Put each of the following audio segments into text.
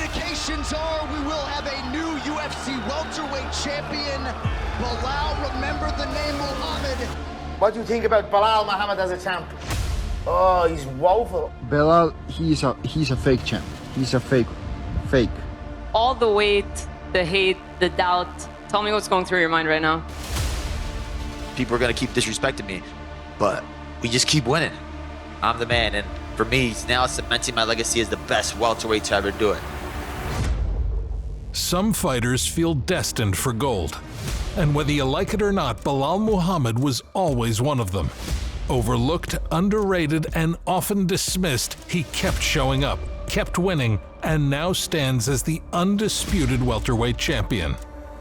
indications are we will have a new UFC welterweight champion. Belal, remember the name Muhammad. What do you think about Belal Muhammad as a champ? Oh, he's woeful. Belal, he's a fake champ. He's a fake. All the weight, the hate, the doubt. Tell me what's going through your mind right now. People are going to keep disrespecting me, but we just keep winning. I'm the man, and for me, now cementing my legacy as the best welterweight to ever do it. Some fighters feel destined for gold. And whether you like it or not, Belal Muhammad was always one of them. Overlooked, underrated, and often dismissed, he kept showing up, kept winning, and now stands as the undisputed welterweight champion.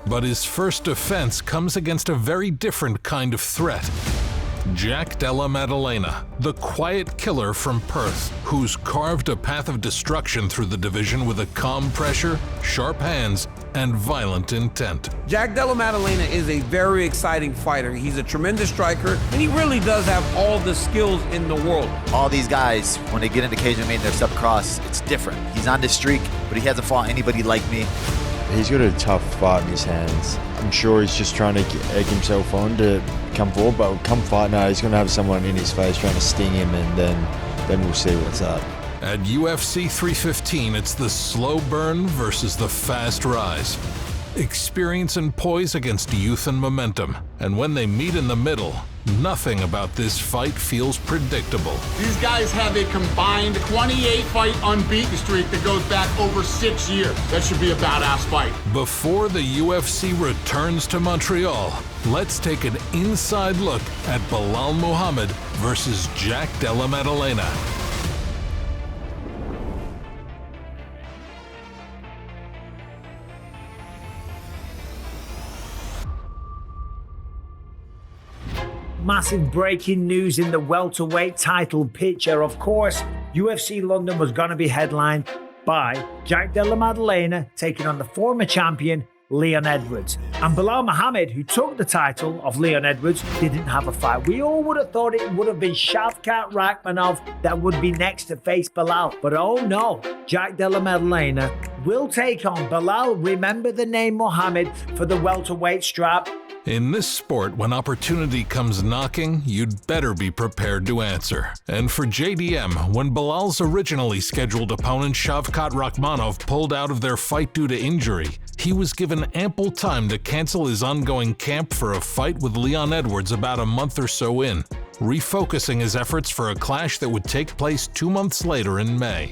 But his first offense comes against a very different kind of threat. Jack Della Maddalena, the quiet killer from Perth, who's carved a path of destruction through the division with a calm pressure, sharp hands, and violent intent. Jack Della Maddalena is a very exciting fighter. He's a tremendous striker, and he really does have all the skills in the world. All these guys, when they get in the cage and make their step across, it's different. He's on this streak, but he hasn't fought anybody like me. He's got a tough fight in his hands. I'm sure he's just trying to egg himself on to come forward, but come fight now, he's going to have someone in his face trying to sting him, and then we'll see what's up. At UFC 315, it's the slow burn versus the fast rise. Experience and poise against youth and momentum. And when they meet in the middle, nothing about this fight feels predictable. These guys have a combined 28-fight unbeaten streak that goes back over 6 years. That should be a badass fight. Before the UFC returns to Montreal, let's take an inside look at Belal Muhammad versus Jack Della Maddalena. Massive breaking news in the welterweight title picture. Of course, UFC London was going to be headlined by Jack Della Maddalena taking on the former champion Leon Edwards. And Belal Muhammad, who took the title of Leon Edwards, didn't have a fight. We all would have thought it would have been Shavkat Rakhmonov that would be next to face Belal. But oh no, Jack Della Maddalena will take on Belal, remember the name Muhammad, for the welterweight strap. In this sport, when opportunity comes knocking, you'd better be prepared to answer. And for JDM, when Belal's originally scheduled opponent Shavkat Rakhmonov pulled out of their fight due to injury, he was given ample time to cancel his ongoing camp for a fight with Leon Edwards about a month or so in, refocusing his efforts for a clash that would take place 2 months later in May.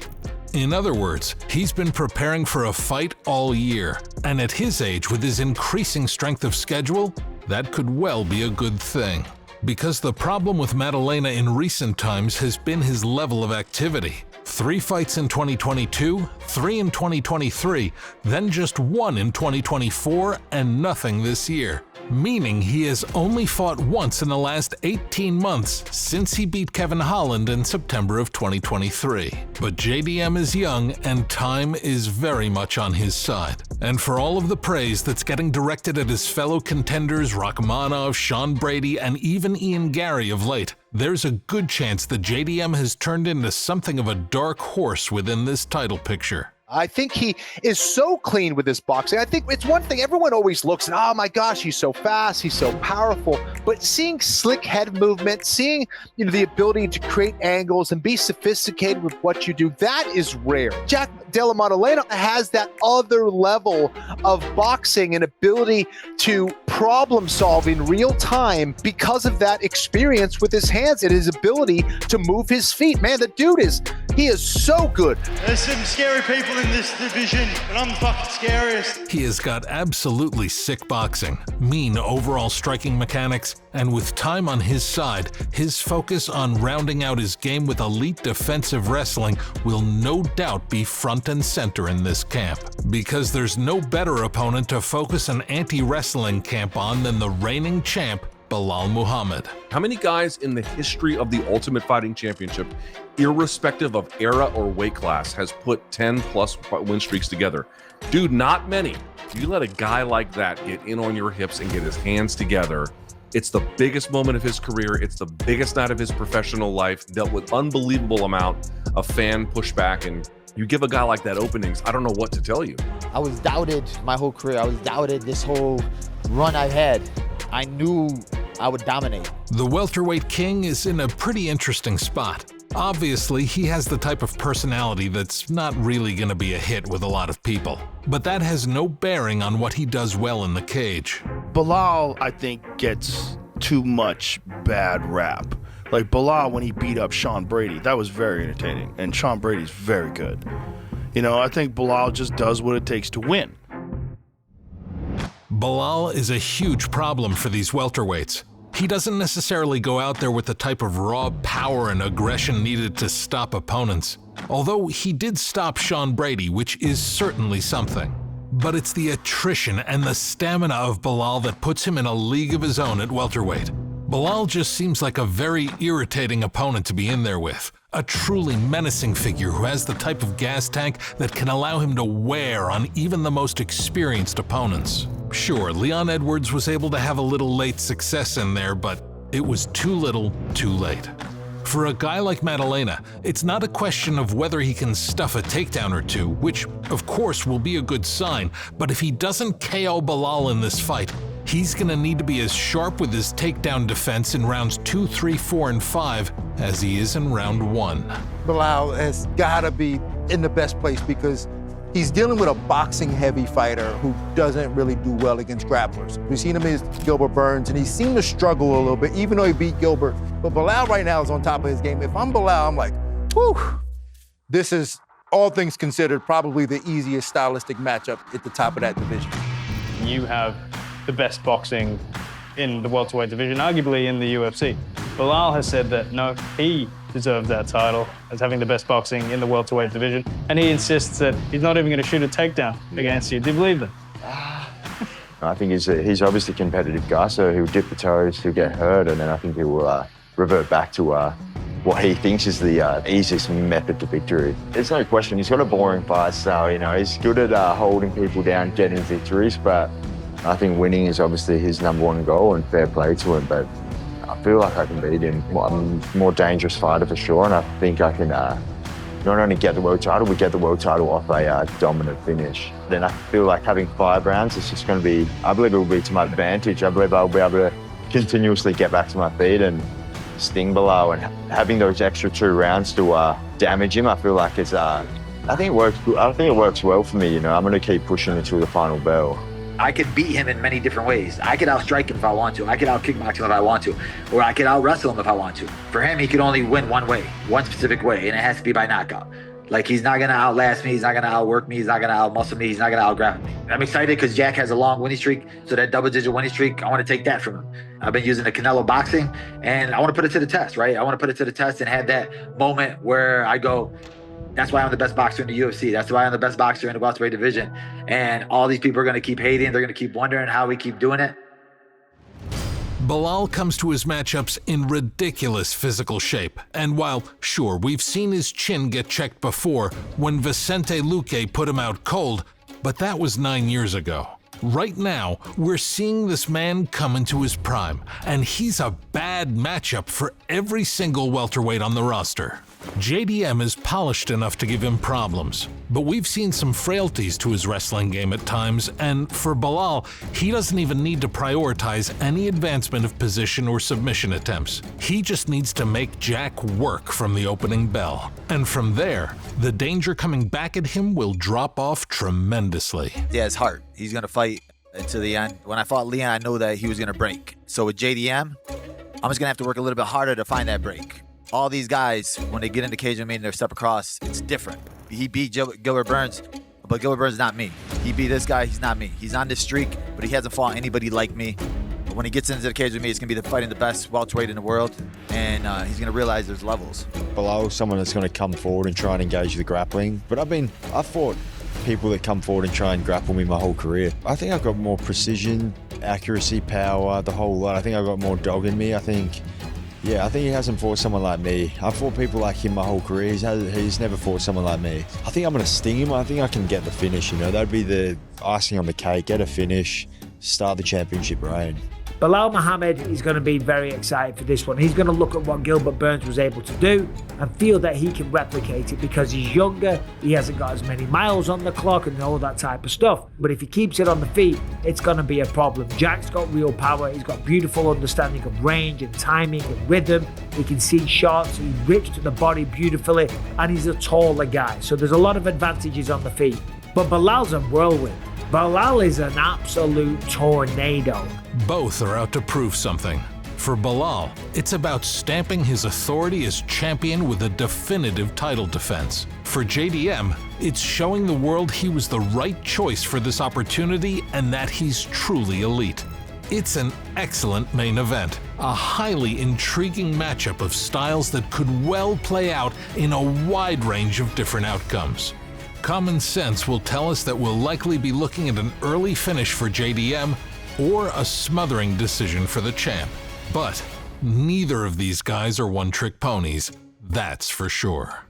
In other words, he's been preparing for a fight all year, and at his age, with his increasing strength of schedule, that could well be a good thing. Because the problem with Maddalena in recent times has been his level of activity. 3 fights in 2022, 3 in 2023, then just 1 in 2024, and nothing this year. Meaning he has only fought once in the last 18 months since he beat Kevin Holland in September of 2023. But JDM is young and time is very much on his side. And for all of the praise that's getting directed at his fellow contenders Rakhmonov, Sean Brady, and even Ian Gary of late, there's a good chance that JDM has turned into something of a dark horse within this title picture. I think he is so clean with his boxing. I think it's one thing everyone always looks at, oh my gosh, he's so fast, he's so powerful. But seeing slick head movement, seeing the ability to create angles and be sophisticated with what you do, that is rare. Jack Della Maddalena has that other level of boxing and ability to problem solve in real time because of that experience with his hands and his ability to move his feet. Man, the dude he is so good. There's some scary people in this division, and I'm the fucking scariest. He has got absolutely sick boxing, mean overall striking mechanics, and with time on his side, his focus on rounding out his game with elite defensive wrestling will no doubt be front and center in this camp. Because there's no better opponent to focus an anti-wrestling camp on than the reigning champ, Belal Muhammad. How many guys in the history of the Ultimate Fighting Championship, irrespective of era or weight class, has put 10-plus win streaks together? Dude, not many. You let a guy like that get in on your hips and get his hands together. It's the biggest moment of his career. It's the biggest night of his professional life. Dealt with unbelievable amount of fan pushback and You give a guy like that openings, I don't know what to tell you. I was doubted my whole career. I was doubted this whole run I've had. I knew I would dominate. The welterweight king is in a pretty interesting spot. Obviously, he has the type of personality that's not really going to be a hit with a lot of people. But that has no bearing on what he does well in the cage. Belal, I think, gets too much bad rap. Like Belal, when he beat up Sean Brady, that was very entertaining. And Sean Brady's very good. You know, I think Belal just does what it takes to win. Belal is a huge problem for these welterweights. He doesn't necessarily go out there with the type of raw power and aggression needed to stop opponents. Although he did stop Sean Brady, which is certainly something. But it's the attrition and the stamina of Belal that puts him in a league of his own at welterweight. Belal just seems like a very irritating opponent to be in there with. A truly menacing figure who has the type of gas tank that can allow him to wear on even the most experienced opponents. Sure, Leon Edwards was able to have a little late success in there, but it was too little, too late. For a guy like Maddalena, it's not a question of whether he can stuff a takedown or two, which of course will be a good sign, but if he doesn't KO Belal in this fight, he's gonna need to be as sharp with his takedown defense in rounds 2, 3, 4, and 5 as he is in round 1. Belal has gotta be in the best place because he's dealing with a boxing-heavy fighter who doesn't really do well against grapplers. We've seen him against Gilbert Burns, and he seemed to struggle a little bit, even though he beat Gilbert. But Belal right now is on top of his game. If I'm Belal, I'm like, whew, this is, all things considered, probably the easiest stylistic matchup at the top of that division. You have the best boxing in the welterweight division, arguably in the UFC. Belal has said that, no, he deserves that title as having the best boxing in the welterweight division, and he insists that he's not even going to shoot a takedown against you. Do you believe that? I think he's obviously a competitive guy, so he'll dip the toes, he'll get hurt, and then I think he will revert back to what he thinks is the easiest method to victory. There's no question, he's got a boring fight style, you know, he's good at holding people down, getting victories, but I think winning is obviously his #1 goal, and fair play to him, but I feel like I can beat him. I'm a more dangerous fighter for sure, and I think I can not only get the world title, but get the world title off a dominant finish. Then I feel like having 5 rounds is just going to be, I believe it will be to my advantage. I believe I'll be able to continuously get back to my feet and sting Belal, and having those extra 2 rounds to damage him, I feel like it's, I think it works well for me, you know. I'm going to keep pushing until the final bell. I could beat him in many different ways. I could outstrike him if I want to. I could out-kickbox him if I want to. Or I could out-wrestle him if I want to. For him, he could only win one way, one specific way, and it has to be by knockout. Like, he's not going to outlast me. He's not going to outwork me. He's not going to outmuscle me. He's not going to outgrapple me. I'm excited because Jack has a long winning streak. So that double-digit winning streak, I want to take that from him. I've been using the Canelo boxing, and I want to put it to the test, right? I want to put it to the test and have that moment where I go, that's why I'm the best boxer in the UFC. That's why I'm the best boxer in the welterweight division. And all these people are going to keep hating. They're going to keep wondering how we keep doing it. Belal comes to his matchups in ridiculous physical shape. And while, sure, we've seen his chin get checked before when Vicente Luque put him out cold, but that was 9 years ago. Right now, we're seeing this man come into his prime, and he's a bad matchup for every single welterweight on the roster. JDM is polished enough to give him problems, but we've seen some frailties to his wrestling game at times, and for Belal, he doesn't even need to prioritize any advancement of position or submission attempts. He just needs to make Jack work from the opening bell. And from there, the danger coming back at him will drop off tremendously. Yeah, his heart. He's going to fight to the end. When I fought Leon, I know that he was going to break. So with JDM, I'm just going to have to work a little bit harder to find that break. All these guys, when they get in the cage with me and they step across, it's different. He beat Gilbert Burns, but Gilbert Burns is not me. He beat this guy, he's not me. He's on this streak, but he hasn't fought anybody like me. But when he gets into the cage with me, it's going to be fighting the best welterweight in the world, and he's going to realize there's levels. Belal, someone that's going to come forward and try and engage the grappling, but I've fought people that come forward and try and grapple me my whole career. I think I've got more precision, accuracy, power, the whole lot. I think I've got more dog in me. I think he hasn't fought someone like me. I've fought people like him my whole career. He's never fought someone like me. I think I'm going to sting him. I think I can get the finish, you know. That'd be the icing on the cake. Get a finish, start the championship reign. Belal Muhammad is going to be very excited for this one. He's going to look at what Gilbert Burns was able to do and feel that he can replicate it because he's younger, he hasn't got as many miles on the clock and all that type of stuff. But if he keeps it on the feet, it's going to be a problem. Jack's got real power, he's got beautiful understanding of range and timing and rhythm. He can see shots, he rips to the body beautifully, and he's a taller guy. So there's a lot of advantages on the feet. But Belal's a whirlwind. Belal is an absolute tornado. Both are out to prove something. For Belal, it's about stamping his authority as champion with a definitive title defense. For JDM, it's showing the world he was the right choice for this opportunity and that he's truly elite. It's an excellent main event, a highly intriguing matchup of styles that could well play out in a wide range of different outcomes. Common sense will tell us that we'll likely be looking at an early finish for JDM or a smothering decision for the champ. But neither of these guys are one-trick ponies, that's for sure.